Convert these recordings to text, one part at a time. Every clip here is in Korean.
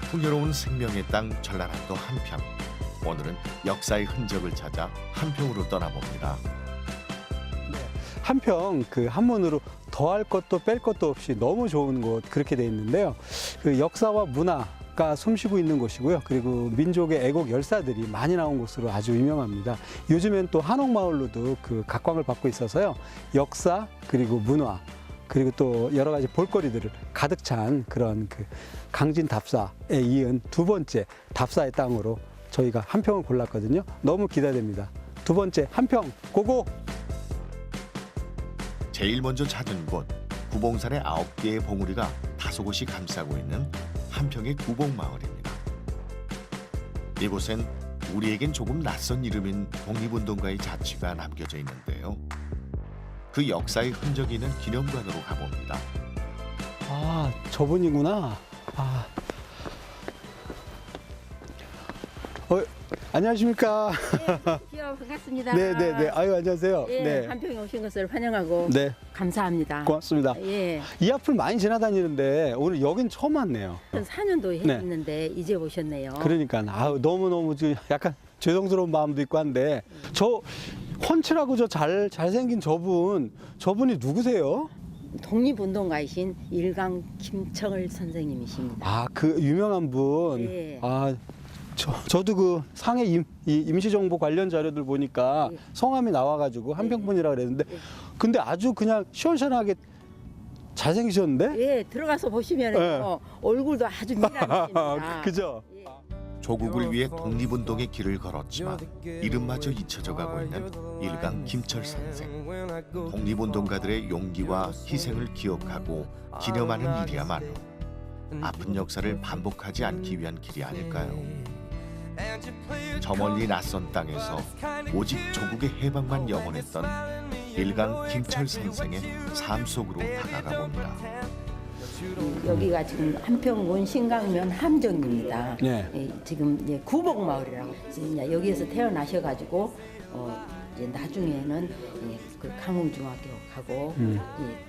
풍요로운 생명의 땅 전라남도 한평. 오늘은 역사의 흔적을 찾아 한평으로 떠나봅니다. 한평 그 한문으로 더할 것도 뺄 것도 없이 너무 좋은 곳 그렇게 돼 있는데요. 그 역사와 문화가 숨쉬고 있는 곳이고요. 그리고 민족의 애국 열사들이 많이 나온 곳으로 아주 유명합니다. 요즘엔 또 한옥마을로도 그 각광을 받고 있어서요. 역사 그리고 문화 그리고 또 여러 가지 볼거리들을 가득 찬 그런 그 강진 답사에 이은 두 번째 답사의 땅으로 저희가 한평을 골랐거든요. 너무 기대됩니다. 두 번째 한평 고고! 제일 먼저 찾은 곳, 구봉산의 9개의 봉우리가 다소 곳이 감싸고 있는 한평의 구봉마을입니다. 이곳엔 우리에겐 조금 낯선 이름인 독립운동가의 자취가 남겨져 있는데요. 그 역사의 흔적이 있는 기념관으로 가봅니다. 아, 저분이구나. 아. 안녕하십니까. 네, 반갑습니다. 네네네. 아유, 안녕하세요. 예, 네. 한평에 오신 것을 환영하고 네. 감사합니다. 고맙습니다. 예, 이 앞을 많이 지나다니는데 오늘 여긴 처음 왔네요. 전 4년도 네. 했는데 이제 오셨네요. 그러니까 아유, 너무너무 약간 죄송스러운 마음도 있고 한데 저 훤칠하고 저 잘생긴 저분이 누구세요? 독립운동가이신 일강 김철 선생님이십니다. 아, 그 유명한 분. 네. 아, 저도 그 상해 임시정보 관련 자료들 보니까 네. 성함이 나와가지고 한평분이라 그랬는데 네. 근데 아주 그냥 시원시원하게 잘생기셨는데? 예, 들어가서 보시면 네. 얼굴도 아주 미남이십니다. 그죠? 예. 조국을 위해 독립운동의 길을 걸었지만 이름마저 잊혀져 가고 있는 일강 김철 선생. 독립운동가들의 용기와 희생을 기억하고 기념하는 일이야말로 아픈 역사를 반복하지 않기 위한 길이 아닐까요? 저 멀리 낯선 땅에서 오직 조국의 해방만 영원했던 일강 김철 선생의 삶 속으로 다가가 봅니다. 여기가 지금 한평 원신강면 함정입니다. 네. 예, 지금 이제 구봉마을이라고 이제 여기에서 태어나셔가지고 이제 나중에는 예, 그 강흥중학교 가고 예,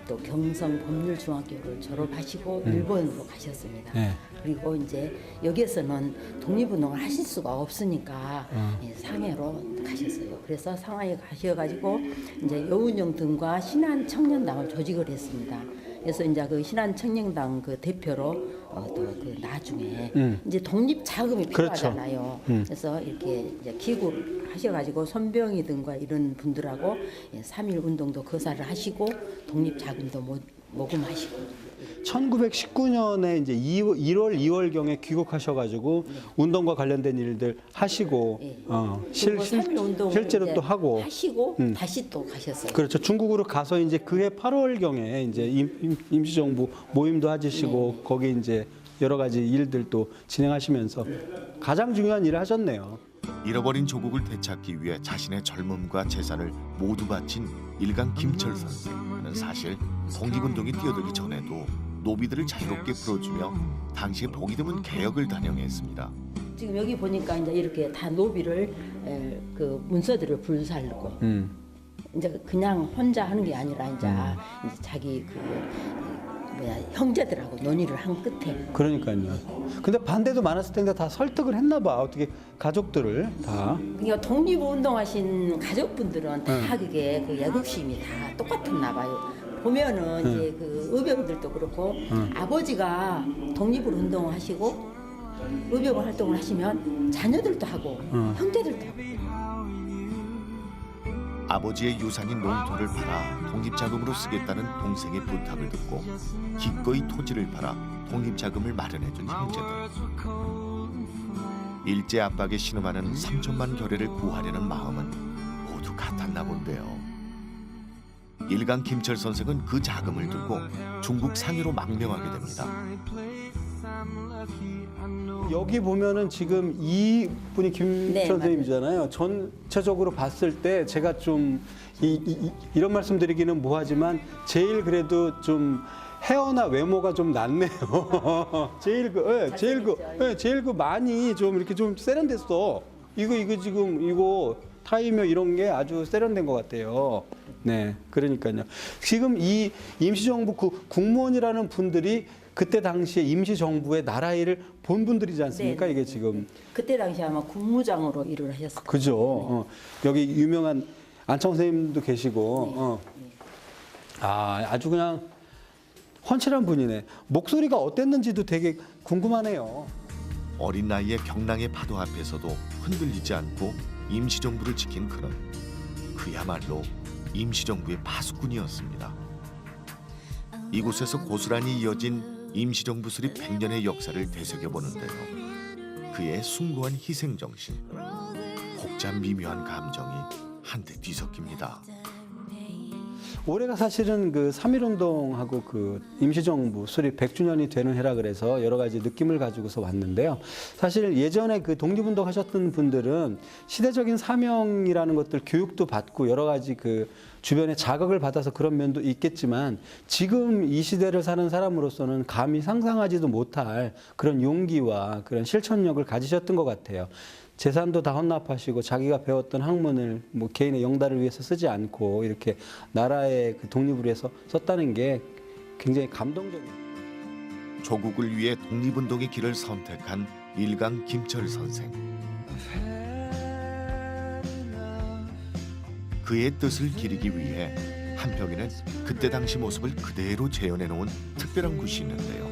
또 경성 법률중학교를 졸업하시고 일본으로 가셨습니다. 네. 그리고 이제 여기에서는 독립운동을 하실 수가 없으니까 예, 상해로 가셨어요. 그래서 상하에 가셔가지고 이제 여운형 등과 신한 청년당을 조직을 했습니다. 그래서 이제 그 신한 청년당 그 대표로 또 그 나중에 이제 독립 자금이 그렇죠. 필요하잖아요. 그래서 이렇게 이제 기구를 하셔가지고 손병희 등과 이런 분들하고 3.1 운동도 거사를 하시고 독립 자금도 모금하시고. 1919년에 이제 1월, 2월경에 귀국하셔가지고 운동과 관련된 일들 하시고 예. 실제로 이제 또 하고 하시고 다시 또 가셨어요. 그렇죠. 중국으로 가서 이제 그해 8월경에 이제 임시정부 모임도 하시고 거기 이제 여러 가지 일들 또 진행하시면서 가장 중요한 일을 하셨네요. 잃어버린 조국을 되찾기 위해 자신의 젊음과 재산을 모두 바친 일강 김철 선생은 사실 독립운동이 뛰어들기 전에도 노비들을 자유롭게 풀어주며 당시에 보기 드문 개혁을 단행했습니다. 지금 여기 보니까 이제 이렇게 다 노비를 그 문서들을 불살고 이제 그냥 혼자 하는 게 아니라 이제 자기 그 형제들하고 논의를 한 끝에. 그러니까요. 근데 반대도 많았을 텐데 다 설득을 했나 봐. 어떻게 가족들을 다. 그러니까 독립운동하신 가족분들은 다 그게 그 애국심이 다 똑같았나 봐요. 보면은 이제 그 의병들도 그렇고 아버지가 독립을 운동하시고 의병 활동을 하시면 자녀들도 하고 형제들도 하고. 아버지의 유산인 농토를 팔아 독립자금으로 쓰겠다는 동생의 부탁을 듣고 기꺼이 토지를 팔아 독립자금을 마련해준 형제들. 일제 압박에 신음하는 3천만 결의를 구하려는 마음은 모두 같았나 본데요. 일강 김철 선생은 그 자금을 들고 중국 상해로 망명하게 됩니다. 여기 보면은 지금 이 분이 김 네, 선생님이잖아요. 전체적으로 봤을 때 제가 좀 이런 말씀드리기는 뭐하지만 제일 그래도 좀 헤어나 외모가 좀 낫네요. 제일 그 많이 좀 이렇게 좀 세련됐어. 이거 지금 이거 타이머 이런 게 아주 세련된 것 같아요. 네, 그러니까요. 지금 이 임시정부 국무원이라는 분들이 그때 당시에 임시정부의 나라 일을 본 분들이지 않습니까? 네, 이게 네, 지금 그때 당시 아마 국무장으로 일을 하셨을 거예요. 그죠. 여기 유명한 안창호 선생님도 계시고 아주 그냥 헌칠한 분이네. 목소리가 어땠는지도 되게 궁금하네요. 어린 나이에 경랑의 파도 앞에서도 흔들리지 않고 임시정부를 지킨 그는 그야말로 임시정부의 파수꾼이었습니다. 이곳에서 고스란히 이어진 임시정부 수립 100년의 역사를 되새겨보는데요. 그의 숭고한 희생정신, 복잡 미묘한 감정이 한데 뒤섞입니다. 올해가 사실은 그 3.1운동하고 그 임시정부 수립 100주년이 되는 해라 그래서 여러 가지 느낌을 가지고서 왔는데요. 사실 예전에 그 독립운동 하셨던 분들은 시대적인 사명이라는 것들 교육도 받고 여러 가지 그 주변에 자극을 받아서 그런 면도 있겠지만 지금 이 시대를 사는 사람으로서는 감히 상상하지도 못할 그런 용기와 그런 실천력을 가지셨던 것 같아요. 재산도 다 헌납하시고 자기가 배웠던 학문을 뭐 개인의 영달을 위해서 쓰지 않고 이렇게 나라의 그 독립을 위해서 썼다는 게 굉장히 감동적이에요. 조국을 위해 독립운동의 길을 선택한 일강 김철 선생. 그의 뜻을 기리기 위해 한평에는 그때 당시 모습을 그대로 재현해 놓은 특별한 곳이 있는데요.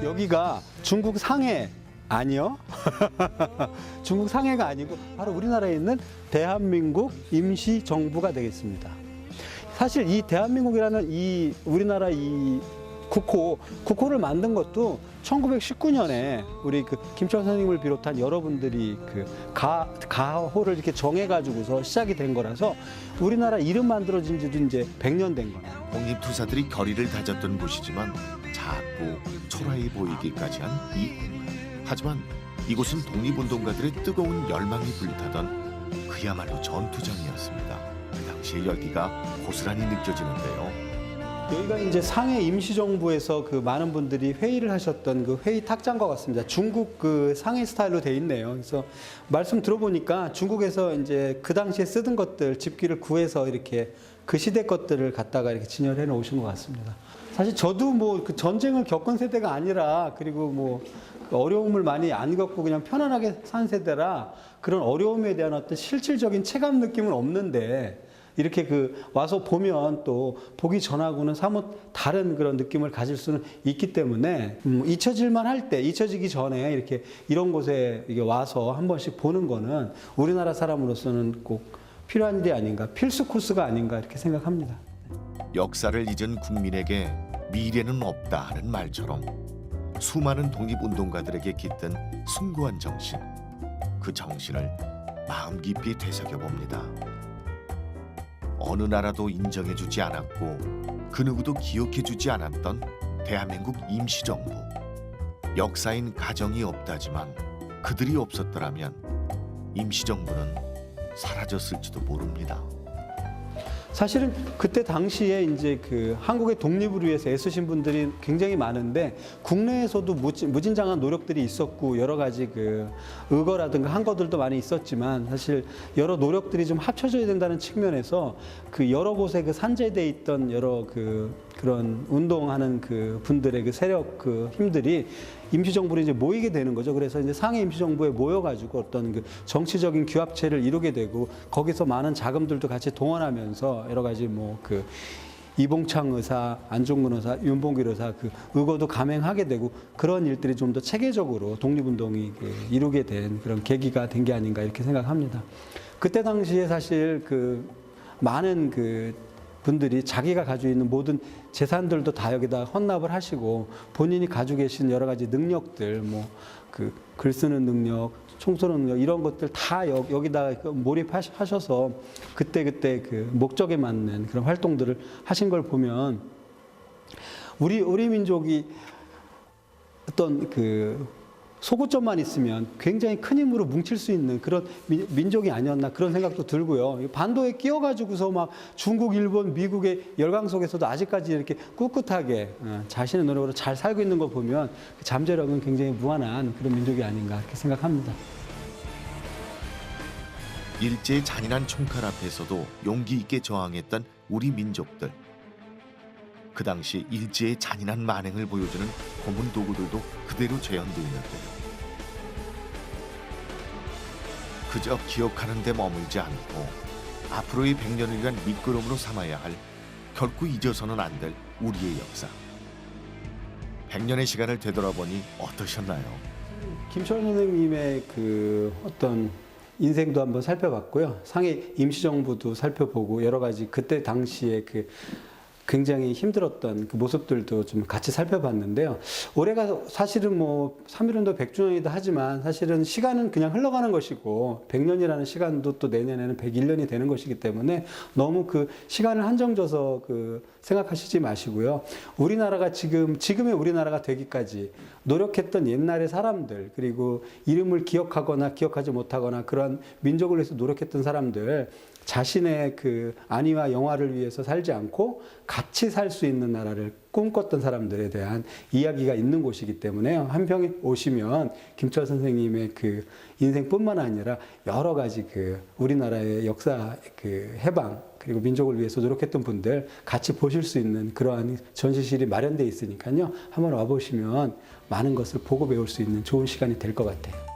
여기가 중국 상해 아니요? 중국 상해가 아니고 바로 우리나라에 있는 대한민국 임시정부가 되겠습니다. 사실 이 대한민국이라는 이 우리나라 이 국호를 만든 것도 1919년에 우리 그 김철 선생님을 비롯한 여러분들이 그 가호를 이렇게 정해가지고서 시작이 된 거라서 우리나라 이름 만들어진 지도 이제 100년 된 거예요. 독립투사들이 결의를 다졌던 곳이지만 작고 초라해 보이기까지 한 이 공간. 하지만 이곳은 독립운동가들의 뜨거운 열망이 불타던 그야말로 전투장이었습니다. 그 당시의 열기가 고스란히 느껴지는데요. 여기가 이제 상해 임시정부에서 그 많은 분들이 회의를 하셨던 그 회의 탁장과 같습니다. 중국 그 상해 스타일로 돼 있네요. 그래서 말씀 들어보니까 중국에서 이제 그 당시에 쓰던 것들 집기를 구해서 이렇게 그 시대 것들을 갖다가 이렇게 진열해 놓으신 것 같습니다. 사실 저도 뭐 그 전쟁을 겪은 세대가 아니라 그리고 뭐 어려움을 많이 안 겪고 그냥 편안하게 산 세대라 그런 어려움에 대한 어떤 실질적인 체감 느낌은 없는데 이렇게 그 와서 보면 또 보기 전하고는 사뭇 다른 그런 느낌을 가질 수는 있기 때문에 잊혀질만 할 때, 잊혀지기 전에 이렇게 이런 곳에 이게 와서 한 번씩 보는 거는 우리나라 사람으로서는 꼭 필요한 일이 아닌가, 필수 코스가 아닌가 이렇게 생각합니다. 역사를 잊은 국민에게 미래는 없다 하는 말처럼 수많은 독립운동가들에게 깃든 숭고한 정신, 그 정신을 마음 깊이 되새겨봅니다. 어느 나라도 인정해주지 않았고 그 누구도 기억해주지 않았던 대한민국 임시정부. 역사인 가정이 없다지만 그들이 없었더라면 임시정부는 사라졌을지도 모릅니다. 사실은 그때 당시에 이제 그 한국의 독립을 위해서 애쓰신 분들이 굉장히 많은데 국내에서도 무진장한 노력들이 있었고 여러 가지 그 의거라든가 한 것들도 많이 있었지만 사실 여러 노력들이 좀 합쳐져야 된다는 측면에서 그 여러 곳에 그 산재돼 있던 여러 그런 운동하는 그 분들의 그 세력 그 힘들이 임시정부로 이제 모이게 되는 거죠. 그래서 이제 상해 임시정부에 모여가지고 어떤 그 정치적인 규합체를 이루게 되고 거기서 많은 자금들도 같이 동원하면서 여러 가지 뭐 그 이봉창 의사, 안중근 의사, 윤봉길 의사 그 의거도 감행하게 되고 그런 일들이 좀 더 체계적으로 독립운동이 이루게 된 그런 계기가 된 게 아닌가 이렇게 생각합니다. 그때 당시에 사실 그 많은 그 분들이 자기가 가지고 있는 모든 재산들도 다 여기다 헌납을 하시고 본인이 가지고 계신 여러 가지 능력들 뭐 그 글 쓰는 능력, 총 쏘는 능력 이런 것들 다 여기다 몰입하셔서 그때 그 목적에 맞는 그런 활동들을 하신 걸 보면 우리 민족이 어떤 그 소구점만 있으면 굉장히 큰 힘으로 뭉칠 수 있는 그런 민족이 아니었나 그런 생각도 들고요. 반도에 끼어가지고서 막 중국, 일본, 미국의 열강 속에서도 아직까지 이렇게 꿋꿋하게 자신의 노력으로 잘 살고 있는 거 보면 잠재력은 굉장히 무한한 그런 민족이 아닌가 이렇게 생각합니다. 일제의 잔인한 총칼 앞에서도 용기 있게 저항했던 우리 민족들. 그 당시 일제의 잔인한 만행을 보여주는 고문 도구들도 그대로 재현되어 있는데요. 그저 기억하는 데 머물지 않고 앞으로의 100년을 위한 밑거름으로 삼아야 할 결코 잊어서는 안 될 우리의 역사. 100년의 시간을 되돌아보니 어떠셨나요? 김철 선생님의 그 어떤 인생도 한번 살펴봤고요. 상해 임시정부도 살펴보고 여러 가지 그때 당시에 그 굉장히 힘들었던 그 모습들도 좀 같이 살펴봤는데요. 올해가 사실은 뭐 3.1운동 100주년이다 하지만 사실은 시간은 그냥 흘러가는 것이고 100년이라는 시간도 또 내년에는 101년이 되는 것이기 때문에 너무 그 시간을 한정져서 그 생각하시지 마시고요. 우리나라가 지금의 우리나라가 되기까지 노력했던 옛날의 사람들, 그리고 이름을 기억하거나 기억하지 못하거나 그런 민족을 위해서 노력했던 사람들, 자신의 그 안위와 영화를 위해서 살지 않고 같이 살 수 있는 나라를 꿈꿨던 사람들에 대한 이야기가 있는 곳이기 때문에요. 한평에 오시면 김철 선생님의 그 인생뿐만 아니라 여러 가지 그 우리나라의 역사 그 해방 그리고 민족을 위해서 노력했던 분들 같이 보실 수 있는 그러한 전시실이 마련되어 있으니까요. 한번 와보시면 많은 것을 보고 배울 수 있는 좋은 시간이 될 것 같아요.